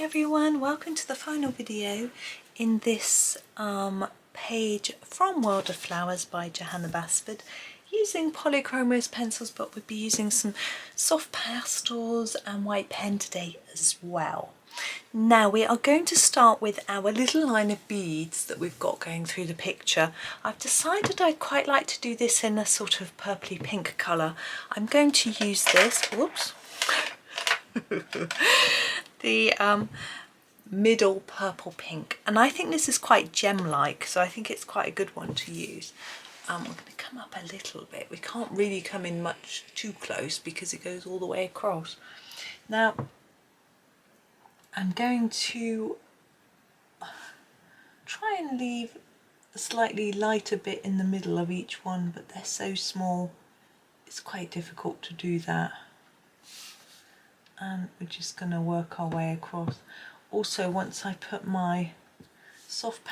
everyone, welcome to the final video in this page from World of Flowers by Johanna Basford, using Polychromos pencils, but we'll be using some soft pastels and white pen today as well. Now we are going to start with our little line of beads that we've got going through the picture. I've decided I'd quite like to do this in a sort of purpley pink colour. I'm going to use this, whoops, the middle purple pink, and I think this is quite gem-like, so I think it's quite a good one to use. We're going to come up a little bit. We can't really come in much too close because it goes all the way across. Now I'm going to try and leave a slightly lighter bit in the middle of each one, but they're so small it's quite difficult to do that. And we're just going to work our way across. Also, once I put my soft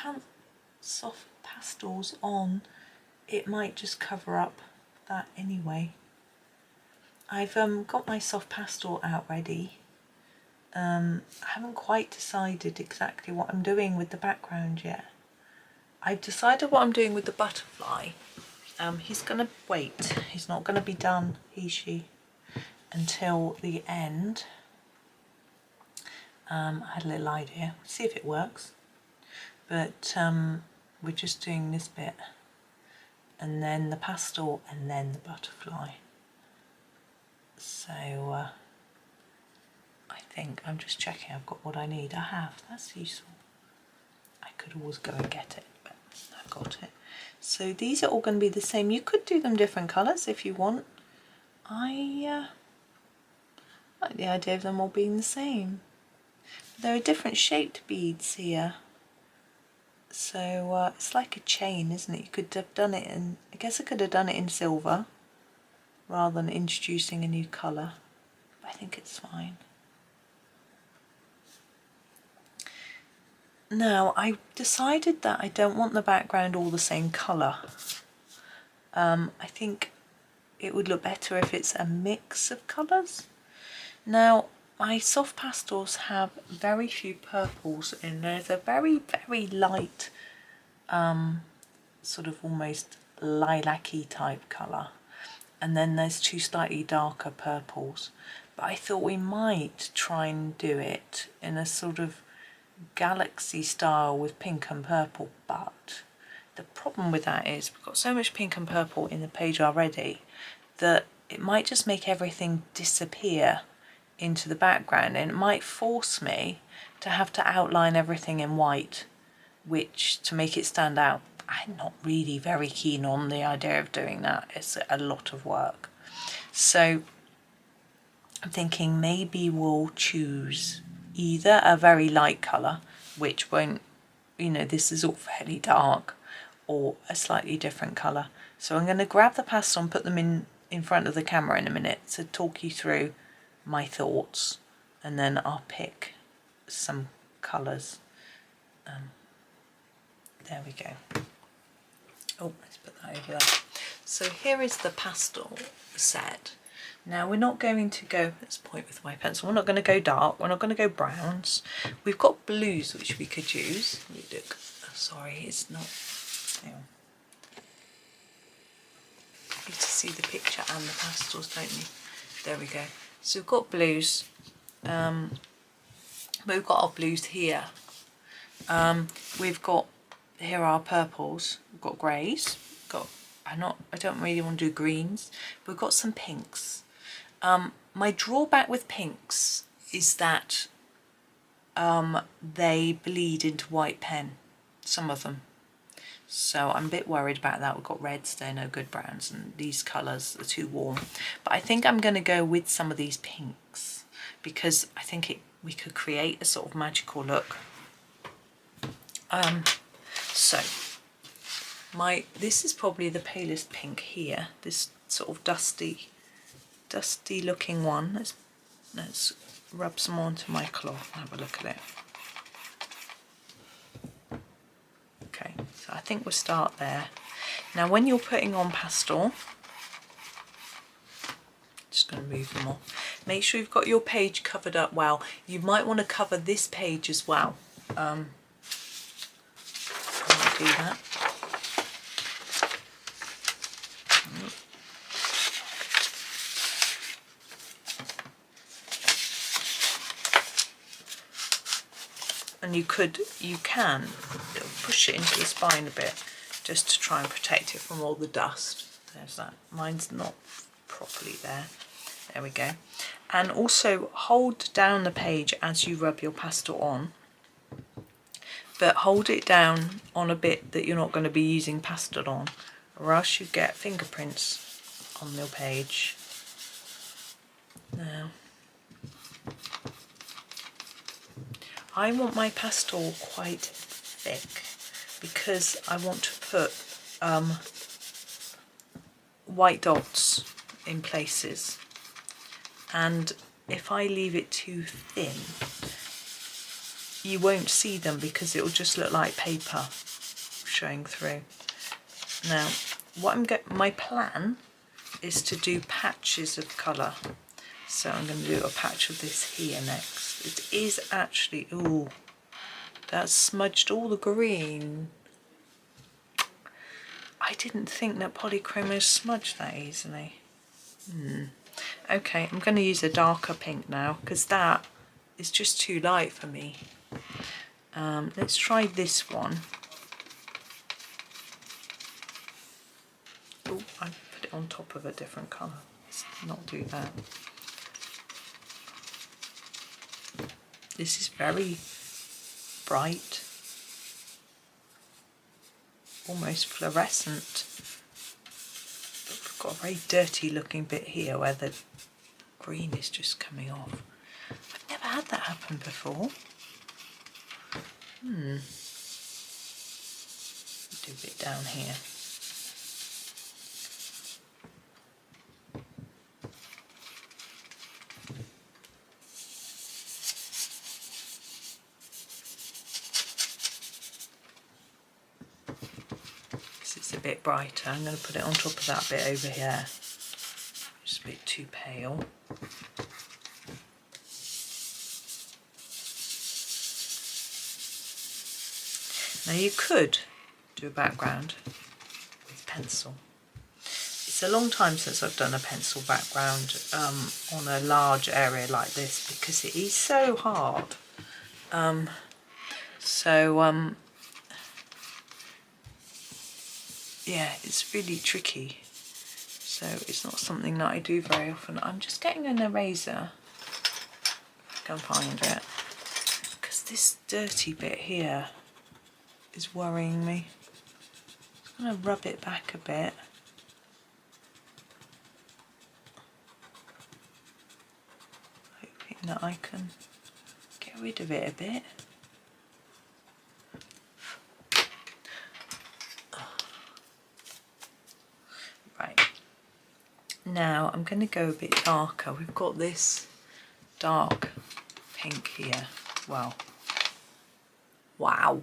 pastels on, it might just cover up that anyway. I've got my soft pastel out ready. I haven't quite decided exactly what I'm doing with the background yet. I've decided what I'm doing with the butterfly. He's going to wait. He's not going to be done, she, until the end. I had a little idea, see if it works, but we're just doing this bit and then the pastel and then the butterfly. So I think I'm just checking I've got what I need. I have, that's useful. I could always go and get it, but I've got it. So these are all going to be the same. You could do them different colours if you want. I like the idea of them all being the same. There are different shaped beads here, so it's like a chain, isn't it? You could have done it in, I guess I could have done it in silver rather than introducing a new colour, but I think it's fine. Now I decided that I don't want the background all the same colour. I think it would look better if it's a mix of colours. Now my soft pastels have very few purples in there. They're very, very light, sort of almost lilac-y type colour. And then there's two slightly darker purples. But I thought we might try and do it in a sort of galaxy style with pink and purple. But the problem with that is we've got so much pink and purple in the page already that it might just make everything disappear into the background, and it might force me to have to outline everything in white, which, to make it stand out, I'm not really very keen on the idea of doing that. It's a lot of work. So I'm thinking maybe we'll choose either a very light colour, which won't, you know, this is all fairly dark, or a slightly different colour. So I'm going to grab the pastel and put them in front of the camera in a minute to talk you through my thoughts, and then I'll pick some colours. There we go. Oh, let's put that over there. So here is the pastel set. Now we're not going to go, let's point with my pencil, we're not going to go dark, we're not going to go browns. We've got blues which we could use. Look, sorry, it's not, hang on. You need to see the picture and the pastels, don't you? There we go. So we've got blues, but we've got our blues here. We've got, here are our purples, we've got greys, I don't really want to do greens, we've got some pinks. My drawback with pinks is that they bleed into white pen, some of them. So I'm a bit worried about that. We've got reds, they're no good browns, and these colours are too warm. But I think I'm going to go with some of these pinks because I think we could create a sort of magical look. So this is probably the palest pink here. This sort of dusty looking one. Let's rub some onto my cloth and have a look at it. Okay, so I think we'll start there. Now when you're putting on pastel, just going to move them off. make sure you've got your page covered up well. You might want to cover this page as well. I'll do that. And you can push it into the spine a bit just to try and protect it from all the dust. There's that. Mine's not properly there. There we go. And also hold down the page as you rub your pastel on, but hold it down on a bit that you're not going to be using pastel on, or else you get fingerprints on your page. Now, I want my pastel quite thick because I want to put white dots in places, and if I leave it too thin you won't see them because it will just look like paper showing through. Now my plan is to do patches of colour. So I'm going to do a patch of this here next. It is actually, ooh, that's smudged all the green. I didn't think that Polychromos smudged that easily. Okay, I'm going to use a darker pink now because that is just too light for me. Let's try this one. Oh, I put it on top of a different colour. Let's not do that. This is very bright, almost fluorescent. But we've got a very dirty looking bit here where the green is just coming off. I've never had that happen before. Do a bit down here. A bit brighter. I'm going to put it on top of that bit over here. Just a bit too pale. Now you could do a background with pencil. It's a long time since I've done a pencil background on a large area like this because it is so hard. Yeah, it's really tricky, so it's not something that I do very often. I'm just getting an eraser, if I can find it, because this dirty bit here is worrying me. I'm going to rub it back a bit. Hoping that I can get rid of it a bit. Now I'm going to go a bit darker. We've got this dark pink here. Well, wow.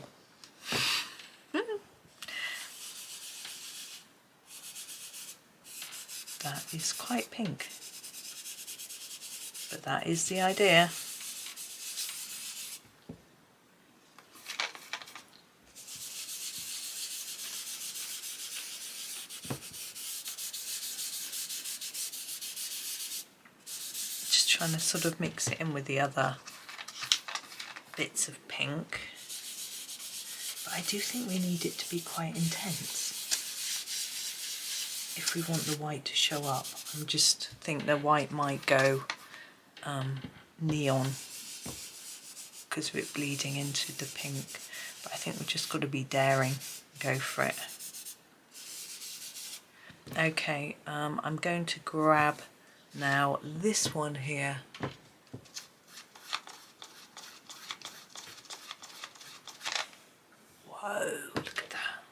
That is quite pink. But that is the idea. Trying to sort of mix it in with the other bits of pink, but I do think we need it to be quite intense if we want the white to show up. I just think the white might go neon because of it bleeding into the pink, but I think we've just got to be daring, go for it. Okay, I'm going to grab now this one here. Whoa, look at that.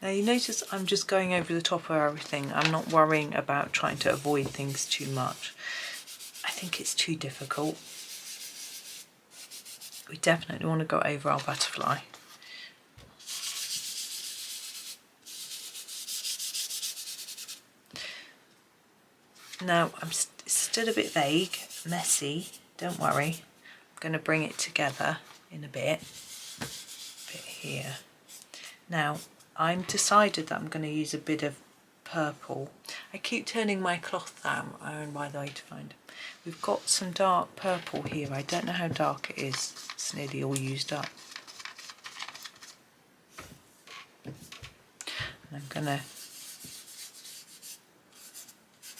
Now you notice I'm just going over the top of everything. I'm not worrying about trying to avoid things too much. I think it's too difficult. we definitely want to go over our butterfly. Now, it's still a bit vague, messy, don't worry. I'm going to bring it together in a bit here. Now, I'm decided that I'm going to use a bit of purple. I keep turning my cloth down, by the way, to find it. We've got some dark purple here. I don't know how dark it is. It's nearly all used up. And I'm going to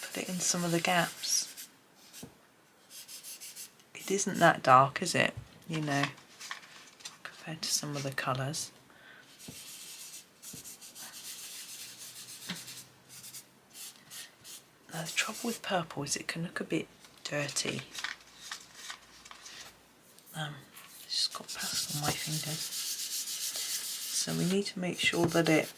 put it in some of the gaps. It isn't that dark, is it? You know, compared to some of the colours. Now, the trouble with purple is it can look a bit dirty. It's just got pastel on my fingers. So we need to make sure that it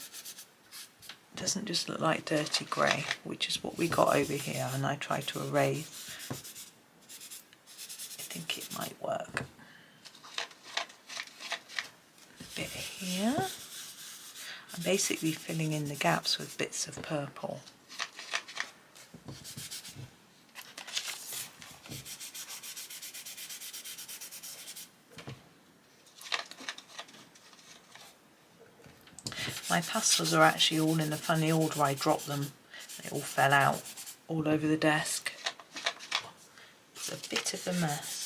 doesn't just look like dirty grey, which is what we got over here, and I tried to erase. I think it might work. A bit here. I'm basically filling in the gaps with bits of purple. My pastels are actually all in a funny order. I dropped them. They all fell out all over the desk. It's a bit of a mess.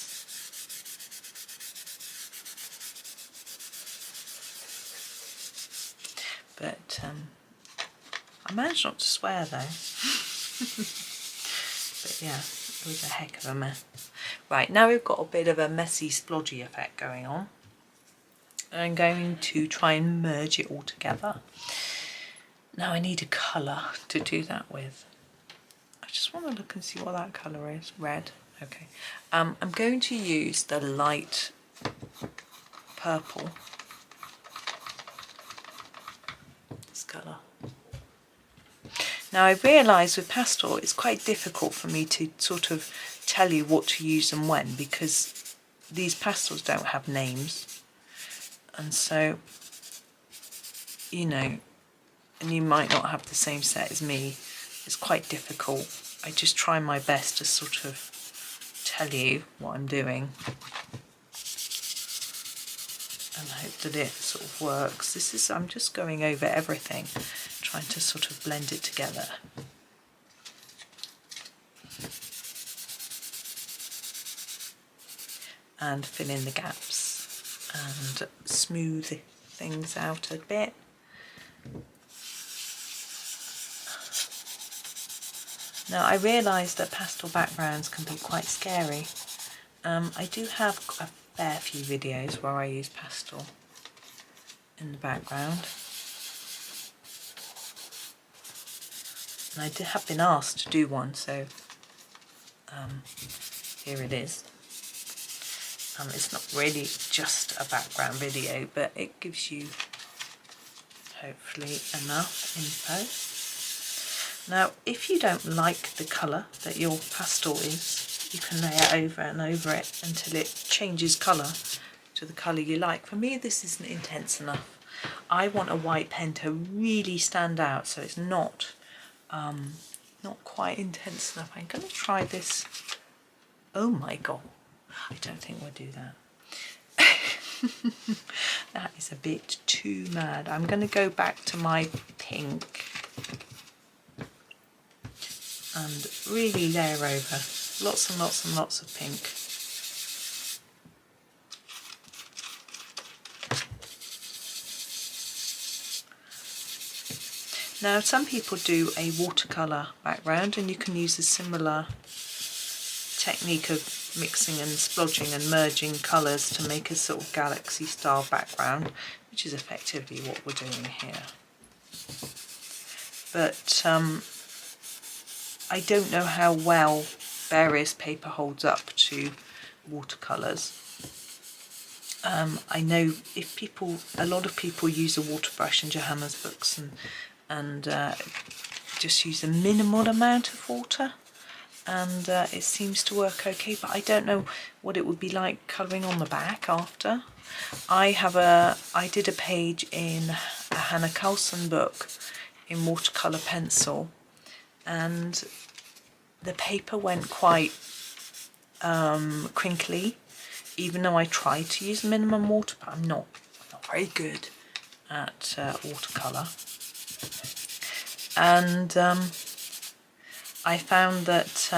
But I managed not to swear though. But yeah, it was a heck of a mess. Right, now we've got a bit of a messy splodgy effect going on. I'm going to try and merge it all together. Now I need a colour to do that with. I just want to look and see what that colour is. Red. Okay. I'm going to use the light purple. This colour. Now I realise with pastel it's quite difficult for me to sort of tell you what to use and when, because these pastels don't have names. And so, you know, and you might not have the same set as me, it's quite difficult. I just try my best to sort of tell you what I'm doing and hope that it sort of works. I'm just going over everything, trying to sort of blend it together. And fill in the gaps and smooth things out a bit. Now I realise that pastel backgrounds can be quite scary. I do have a fair few videos where I use pastel in the background. And I have been asked to do one, so here it is. It's not really just a background video, but it gives you hopefully enough info. Now, if you don't like the colour that your pastel is, you can layer over and over it until it changes colour to the colour you like. For me, this isn't intense enough. I want a white pen to really stand out, so it's not quite intense enough. I'm going to try this. Oh my god. I don't think we'll do that. That is a bit too mad. I'm going to go back to my pink and really layer over lots and lots and lots of pink. Now some people do a watercolour background, and you can use a similar technique of mixing and splodging and merging colours to make a sort of galaxy style background, which is effectively what we're doing here. But I don't know how well various paper holds up to watercolours. I know a lot of people use a water brush in Johanna's books and just use a minimal amount of water. and it seems to work okay, but I don't know what it would be like colouring on the back after. I did a page in a Hannah Carlson book in watercolour pencil, and the paper went quite crinkly, even though I tried to use minimum water, but I'm not very good at watercolour. And I found that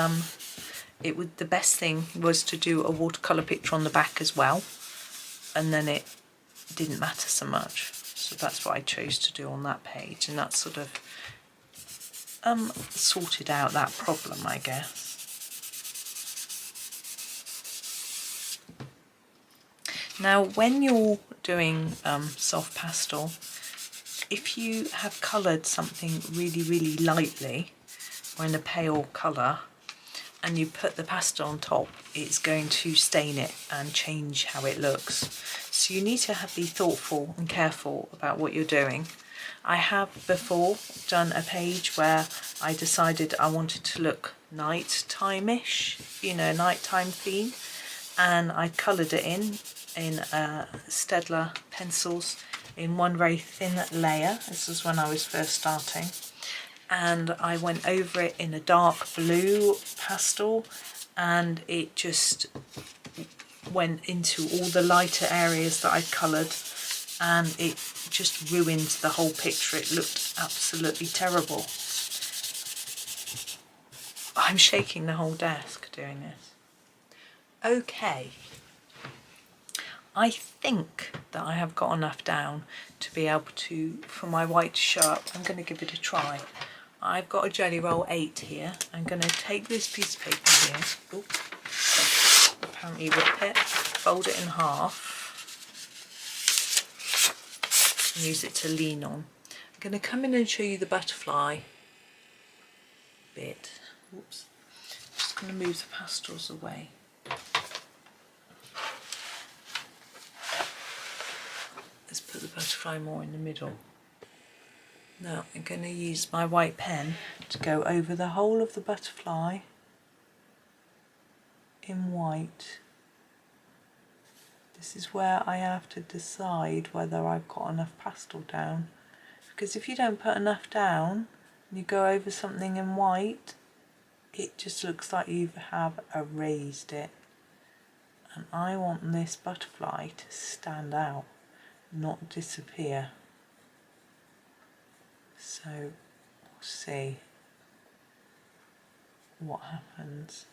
the best thing was to do a watercolour picture on the back as well, and then it didn't matter so much. So that's what I chose to do on that page, and that sort of sorted out that problem, I guess. Now, when you're doing soft pastel, if you have coloured something really, really lightly, or in a pale colour, and you put the pastel on top, it's going to stain it and change how it looks. So you need to be thoughtful and careful about what you're doing. I have before done a page where I decided I wanted to look nighttime-ish, you know, nighttime theme, and I coloured it in Staedtler pencils in one very thin layer. This was when I was first starting, and I went over it in a dark blue pastel, and it just went into all the lighter areas that I'd coloured, and it just ruined the whole picture. It looked absolutely terrible. I'm shaking the whole desk doing this. Okay, I think that I have got enough down to be able to, for my white to show up. I'm going to give it a try. I've got a Gellyroll 8 here. I'm going to take this piece of paper here, apparently rip it, fold it in half, and use it to lean on. I'm going to come in and show you the butterfly bit. Oops. I'm just going to move the pastels away. Let's put the butterfly more in the middle. Now I'm going to use my white pen to go over the whole of the butterfly in white. This is where I have to decide whether I've got enough pastel down, because if you don't put enough down and you go over something in white, it just looks like you have erased it. And I want this butterfly to stand out, not disappear. So we'll see what happens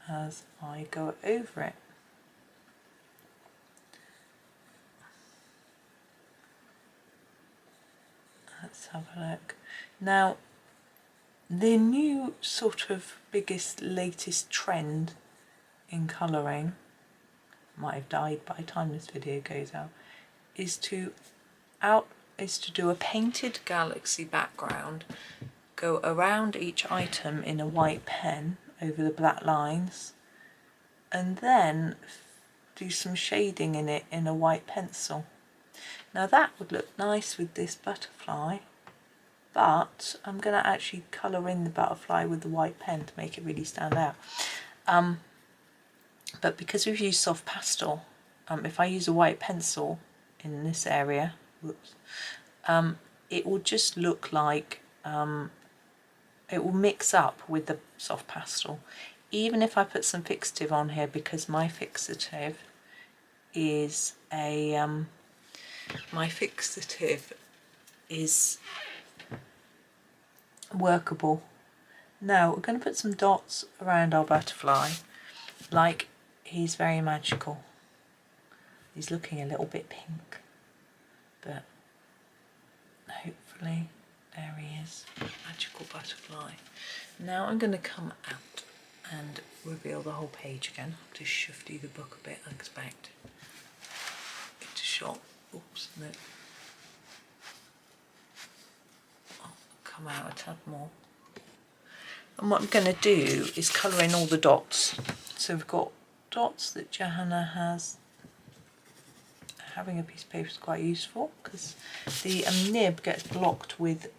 as I go over it. Let's have a look. Now, the new sort of latest trend in colouring, might have died by the time this video goes out, is to do a painted galaxy background, go around each item in a white pen over the black lines, and then do some shading in it in a white pencil. Now that would look nice with this butterfly, but I'm going to actually colour in the butterfly with the white pen to make it really stand out. But because we've used soft pastel, if I use a white pencil in this area, whoops, it will just look like it will mix up with the soft pastel. Even if I put some fixative on here, because my fixative is workable. Now we're going to put some dots around our butterfly, like he's very magical. He's looking a little bit pink, but hopefully there he is, magical butterfly. Now I'm going to come out and reveal the whole page again. I'll just shifty the book a bit, I expect. It's a shot. Oops, no. I'll come out a tad more. And what I'm going to do is colour in all the dots. So we've got dots that Johanna has. Having a piece of paper is quite useful, because the nib gets blocked with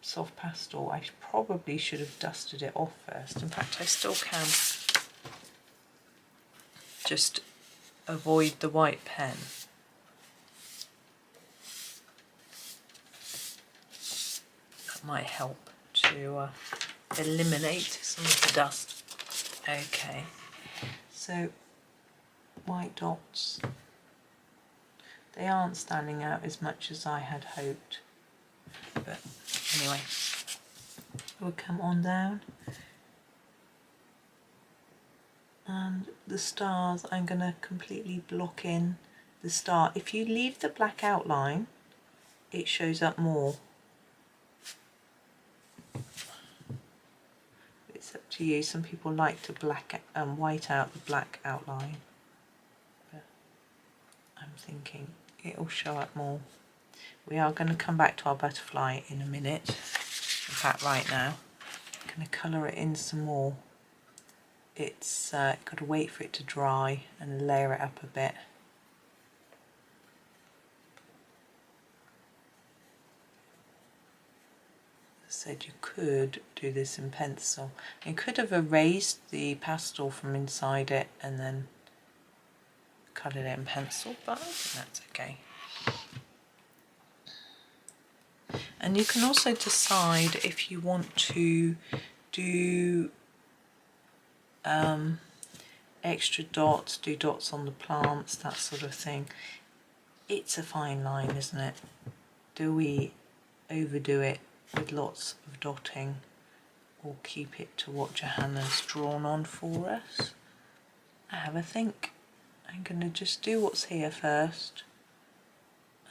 soft pastel, I probably should have dusted it off first. In fact, I still can. Just avoid the white pen. That might help to eliminate some of the dust. Okay, so white dots, they aren't standing out as much as I had hoped, but anyway, we'll come on down. And the stars, I'm going to completely block in the star. If you leave the black outline, it shows up more. It's up to you. Some people like to white out the black outline, but I'm thinking it'll show up more. We are going to come back to our butterfly in a minute. In fact, right now, I'm going to colour it in some more. It's got to wait for it to dry and layer it up a bit. As I said, you could do this in pencil. You could have erased the pastel from inside it and then coloured it in pencil, but that's okay. And you can also decide if you want to do extra dots, do dots on the plants, that sort of thing. It's a fine line, isn't it? Do we overdo it with lots of dotting or keep it to what Johanna's drawn on for us? Have a think. I'm going to just do what's here first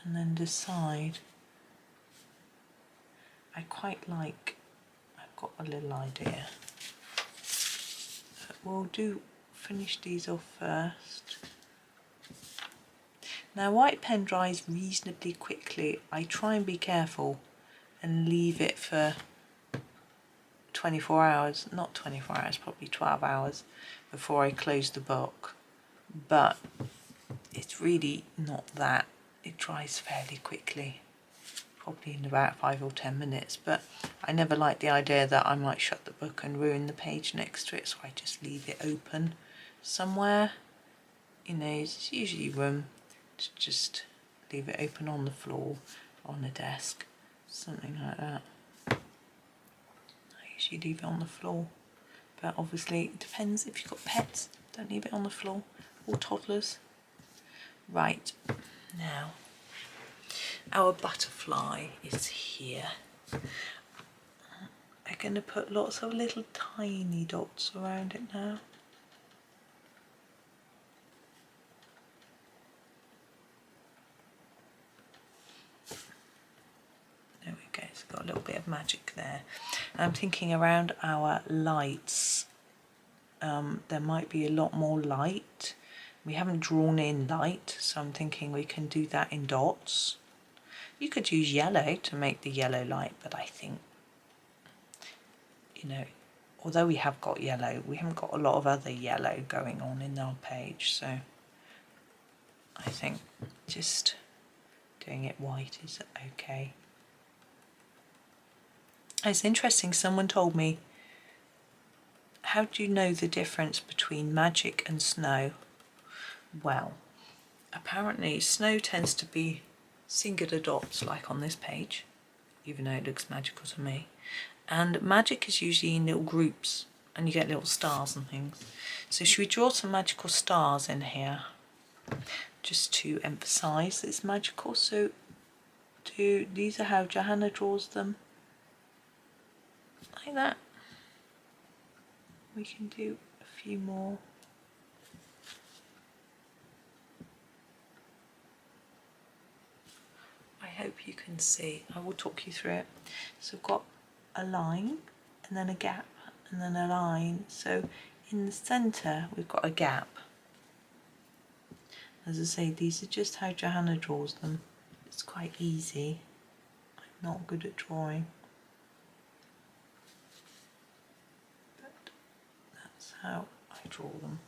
and then decide. I quite like, I've got a little idea. We'll finish these off first. Now white pen dries reasonably quickly. I try and be careful and leave it for 24 hours, not 24 hours, probably 12 hours before I close the book. But it's really not that. It dries fairly quickly, probably in about 5 or 10 minutes, but I never like the idea that I might shut the book and ruin the page next to it, so I just leave it open somewhere. You know, there's usually room to just leave it open on the floor, on a desk, something like that. I usually leave it on the floor, but obviously it depends. If you've got pets, don't leave it on the floor, or toddlers. Right, now our butterfly is here. I'm going to put lots of little tiny dots around it now. There we go, it's got a little bit of magic there. I'm thinking around our lights, there might be a lot more light. We haven't drawn in light, so I'm thinking we can do that in dots. You could use yellow to make the yellow light, but I think, you know, although we have got yellow, we haven't got a lot of other yellow going on in our page, so I think just doing it white is okay. It's interesting, someone told me, how do you know the difference between magic and snow? Well, apparently snow tends to be singular dots like on this page, even though it looks magical to me, and magic is usually in little groups and you get little stars and things. So should we draw some magical stars in here just to emphasize it's magical? So these are how Johanna draws them, like that. We can do a few more. I hope you can see. I will talk you through it. So we've got a line and then a gap and then a line. So in the centre we've got a gap. As I say, these are just how Johanna draws them. It's quite easy. I'm not good at drawing, but that's how I draw them.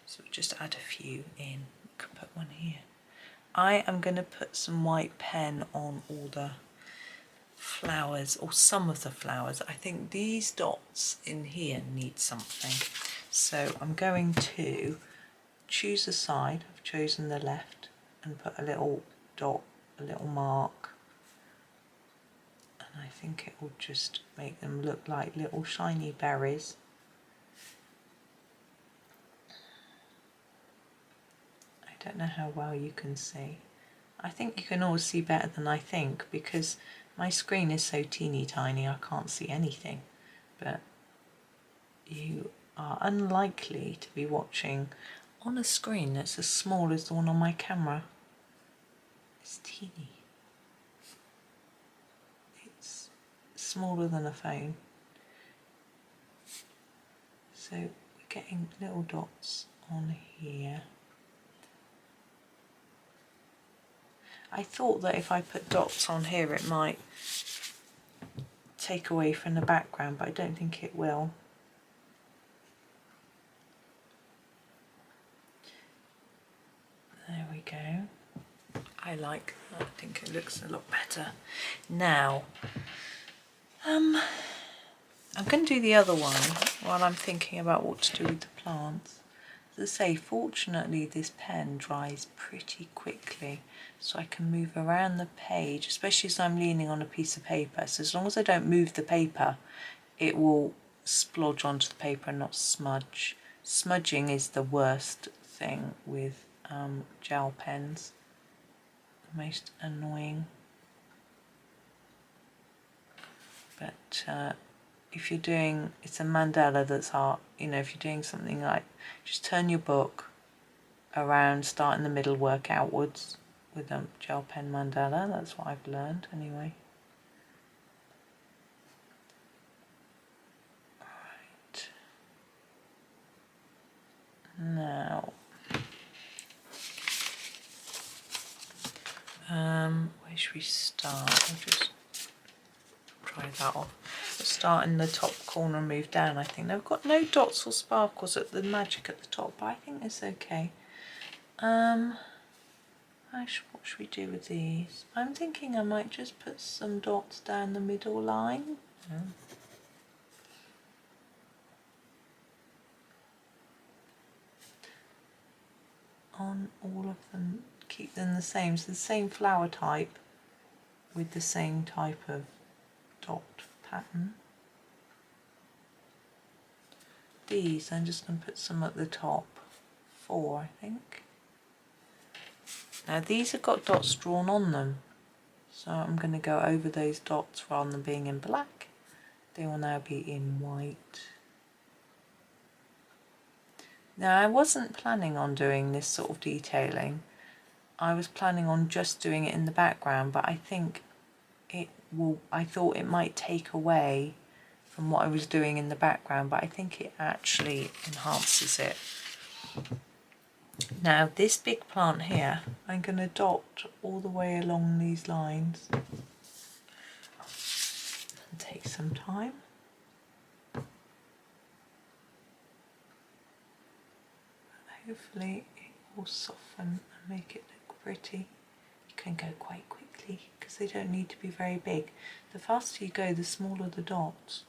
So we'll just add a few in. We can put one here. I am going to put some white pen on all the flowers, or some of the flowers. I think these dots in here need something. So I'm going to choose a side. I've chosen the left and put a little dot, a little mark. And I think it will just make them look like little shiny berries. I don't know how well you can see. I think you can always see better than I think because my screen is so teeny tiny I can't see anything. But you are unlikely to be watching on a screen that's as small as the one on my camera. It's teeny. It's smaller than a phone. So we're getting little dots on here. I thought that if I put dots on here it might take away from the background, but I don't think it will. There we go. I like that. I think it looks a lot better. Now, I'm going to do the other one while I'm thinking about what to do with the plants. As I say, fortunately this pen dries pretty quickly, so I can move around the page, especially as I'm leaning on a piece of paper. So as long as I don't move the paper, it will splodge onto the paper and not smudge. Smudging is the worst thing with gel pens. The most annoying. But if you're doing, it's a mandala that's hard, you know, if you're doing something like, just turn your book around, start in the middle, work outwards with a gel pen mandala. That's what I've learned anyway. Right. Now, where should we start? I'll just try that off. We'll start in the top corner and move down, I think. Now, I've got no dots or sparkles at the magic at the top, but I think it's okay. What should we do with these? I'm thinking I might just put some dots down the middle line. On all of them, keep them the same, so the same flower type with the same type of dot pattern. These, I'm just going to put some at the top, 4 I think. Now these have got dots drawn on them, so I'm going to go over those dots rather than being in black. They will now be in white. Now I wasn't planning on doing this sort of detailing. I was planning on just doing it in the background, but I think it will, I thought it might take away from what I was doing in the background, but I think it actually enhances it. Now this big plant here, I'm going to dot all the way along these lines. It'll take some time. Hopefully it will soften and make it look pretty. You can go quite quickly because they don't need to be very big. The faster you go, the smaller the dots.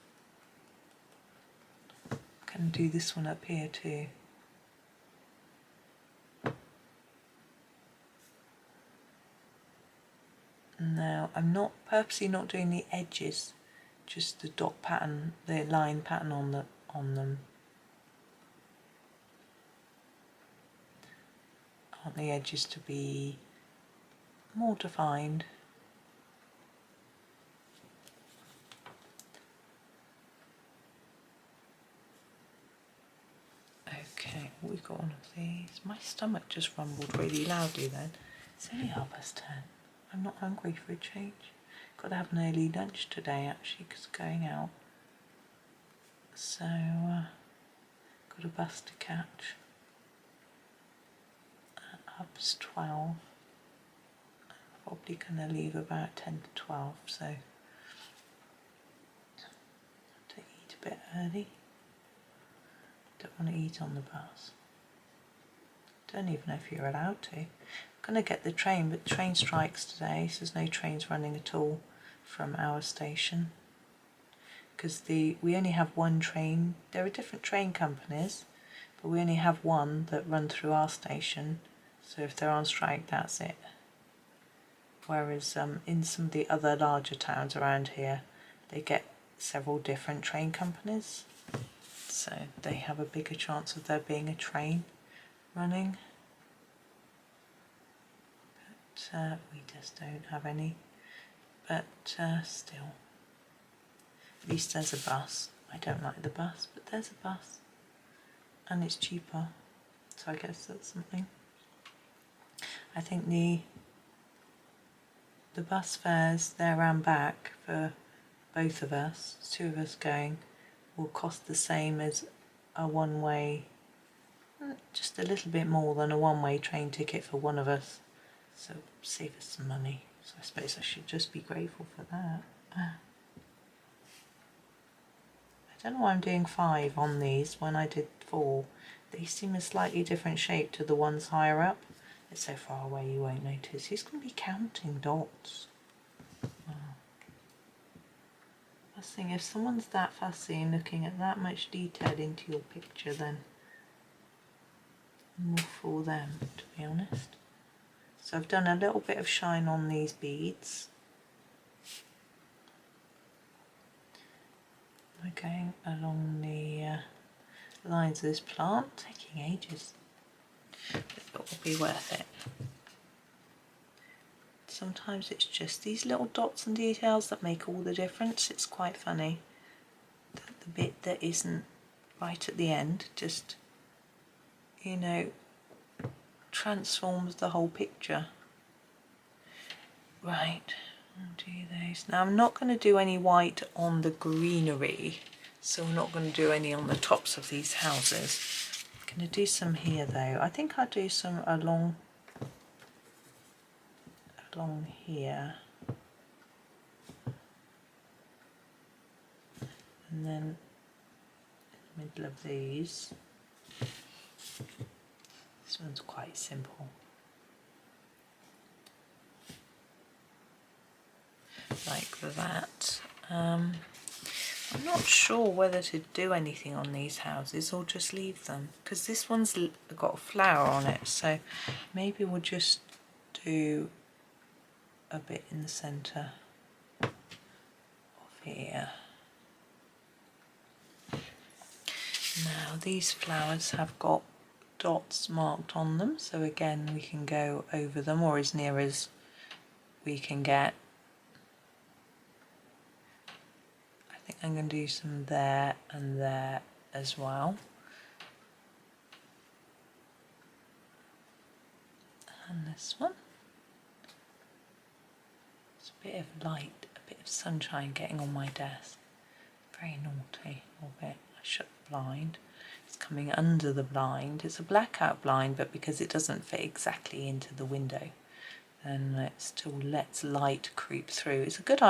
I can do this one up here too. Now I'm purposely not doing the edges, just the dot pattern, the line pattern on them. I want the edges to be more defined. Okay, we've got one of these. My stomach just rumbled really loudly then. It's only 10:30. I'm not hungry for a change. Got to have an early lunch today actually because going out. So, got a bus to catch. Up's 12. I'm probably going to leave about 10 to 12, so I have to eat a bit early. Don't want to eat on the bus. Don't even know if you're allowed to. I'm going to get the train, but the train strikes today, so there's no trains running at all from our station, because we only have one train. There are different train companies, but we only have one that run through our station, so if they're on strike, that's it. Whereas in some of the other larger towns around here, they get several different train companies, so they have a bigger chance of there being a train running. But we just don't have any. But still, at least there's a bus. I don't like the bus, but there's a bus, and it's cheaper, so I guess that's something. I think the bus fares there and back for both of us, 2 of us going, will cost the same as a one-way, just a little bit more than a one-way train ticket for one of us, so save us some money. So I suppose I should just be grateful for that. I don't know why I'm doing 5 on these when I did 4. They seem a slightly different shape to the ones higher up. It's so far away you won't notice. Who's going to be counting dots? Oh. I was thinking, if someone's that fussy and looking at that much detail into your picture, then more for them, to be honest. So I've done a little bit of shine on these beads. We're going along the lines of this plant, taking ages, but it will be worth it. Sometimes it's just these little dots and details that make all the difference. It's quite funny that the bit that isn't right at the end just, you know, transforms the whole picture. Right, I'll do those. Now I'm not going to do any white on the greenery, so we're not going to do any on the tops of these houses. I'm going to do some here though. I think I'll do some along here, and then in the middle of these. This one's quite simple. Like that. I'm not sure whether to do anything on these houses or just leave them, because this one's got a flower on it, so maybe we'll just do a bit in the centre of here. Now these flowers have got dots marked on them, so again we can go over them, or as near as we can get. I think I'm going to do some there and there as well. And this one. It's a bit of light, a bit of sunshine getting on my desk. Very naughty, a little bit. I shut the blind. It's coming under the blind. It's a blackout blind, but because it doesn't fit exactly into the window, then it still lets light creep through. It's a good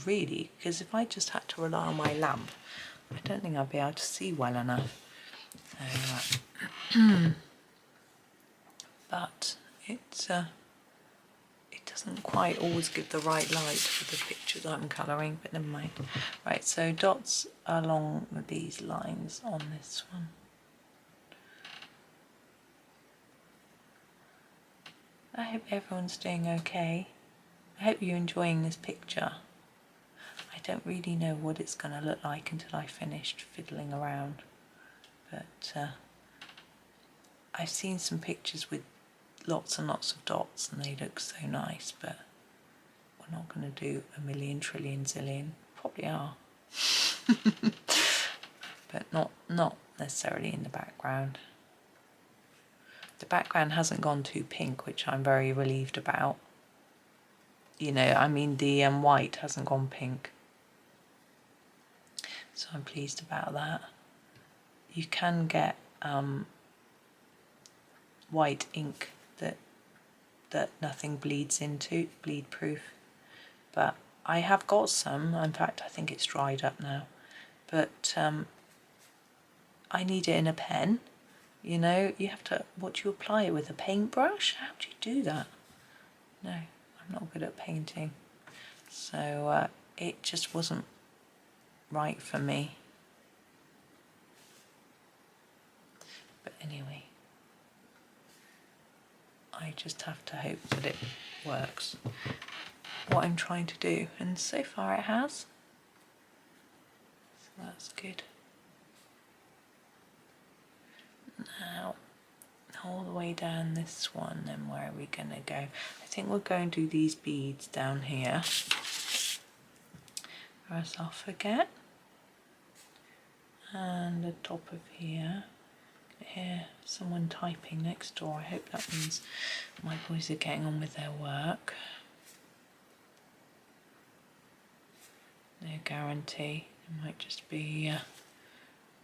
really, because if I just had to rely on my lamp, I don't think I'd be able to see well enough. But it doesn't quite always give the right light for the pictures I'm colouring, but never mind. Right, so dots along these lines on this one. I hope everyone's doing okay. I hope you're enjoying this picture. I don't really know what it's going to look like until I finished fiddling around, but I've seen some pictures with lots and lots of dots and they look so nice, but we're not going to do a million, trillion, zillion. Probably are. But not necessarily in the background. The background hasn't gone too pink, which I'm very relieved about. You know, I mean the white hasn't gone pink. So I'm pleased about that. You can get white ink that nothing bleeds into, bleed proof. But I have got some. In fact, I think it's dried up now. But I need it in a pen. You know, you have to, what do you apply it with? A paintbrush? How do you do that? No, I'm not good at painting. So it just wasn't right for me. But anyway, I just have to hope that it works, what I'm trying to do, and so far it has, so that's good. Now all the way down this one, then where are we going to go? I think we're going to do these beads down here, or else I'll forget. And the top of here. I hear someone typing next door. I hope that means my boys are getting on with their work. No guarantee. It might just be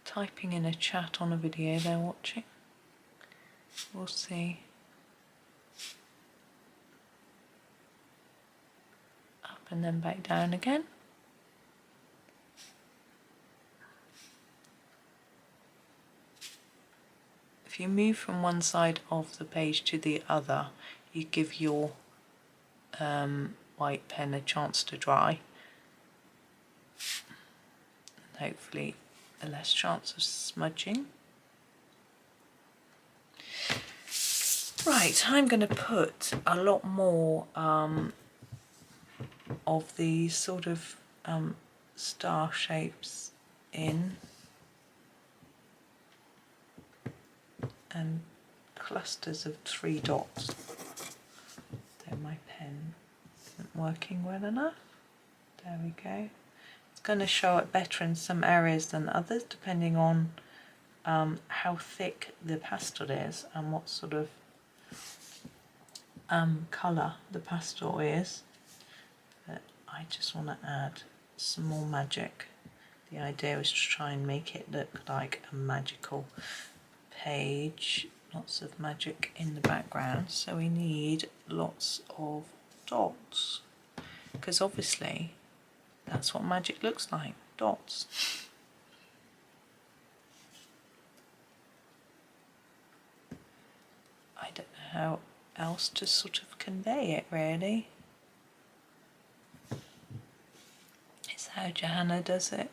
typing in a chat on a video they're watching. We'll see. Up and then back down again. If you move from one side of the page to the other, you give your white pen a chance to dry. And hopefully a less chance of smudging. Right, I'm going to put a lot more of these sort of star shapes in, and clusters of 3 dots. So my pen isn't working well enough. There we go. It's going to show it better in some areas than others, depending on how thick the pastel is and what sort of colour the pastel is. But I just want to add some more magic. The idea is to try and make it look like a magical page, lots of magic in the background, so we need lots of dots, because obviously that's what magic looks like, dots. I don't know how else to sort of convey it really. It's how Johanna does it.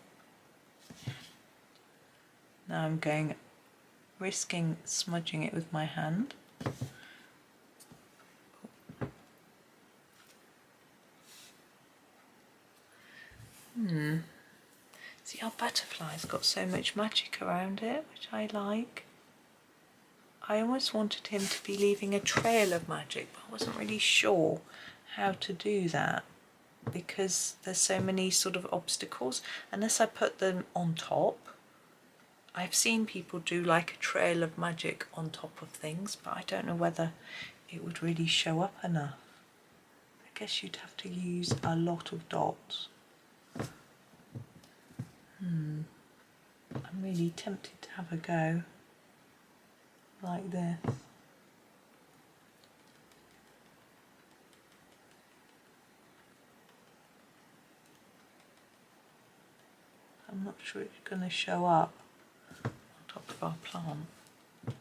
Now I'm risking smudging it with my hand. See, our butterfly's got so much magic around it, which I like. I almost wanted him to be leaving a trail of magic, but I wasn't really sure how to do that because there's so many sort of obstacles. Unless I put them on top. I've seen people do like a trail of magic on top of things, but I don't know whether it would really show up enough. I guess you'd have to use a lot of dots. I'm really tempted to have a go like this. I'm not sure it's going to show up on top of our plant. I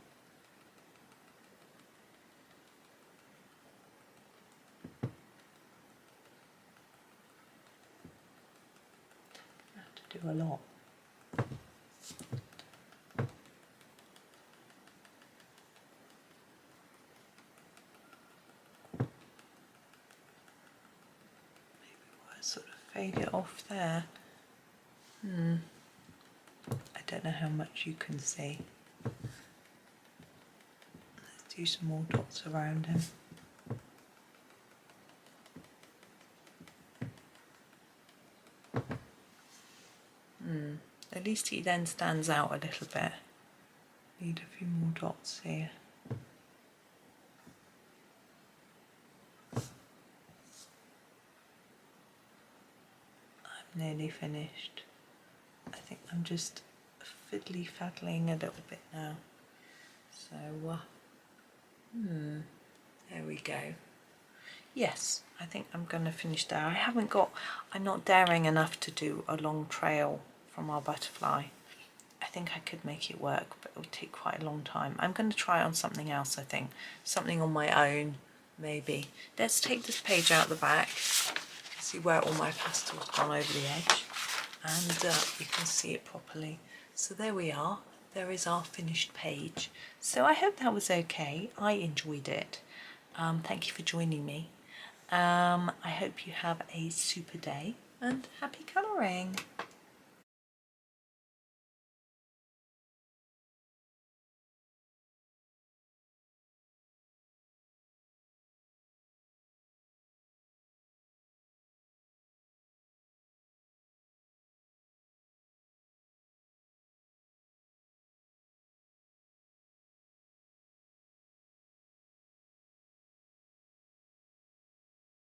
have to do a lot. Sort of fade it off there. I don't know how much you can see. Let's do some more dots around him. At least he then stands out a little bit. Need a few more dots here. Nearly finished. I think I'm just fiddly-faddling a little bit now. So, there we go. Yes, I think I'm going to finish there. I'm not daring enough to do a long trail from our butterfly. I think I could make it work, but it would take quite a long time. I'm going to try on something else, I think. Something on my own, maybe. Let's take this page out the back. See where all my pastel's gone over the edge, and you can see it properly. So there we are, there is our finished page. So I hope that was okay. I enjoyed it. Thank you for joining me. I hope you have a super day and happy colouring.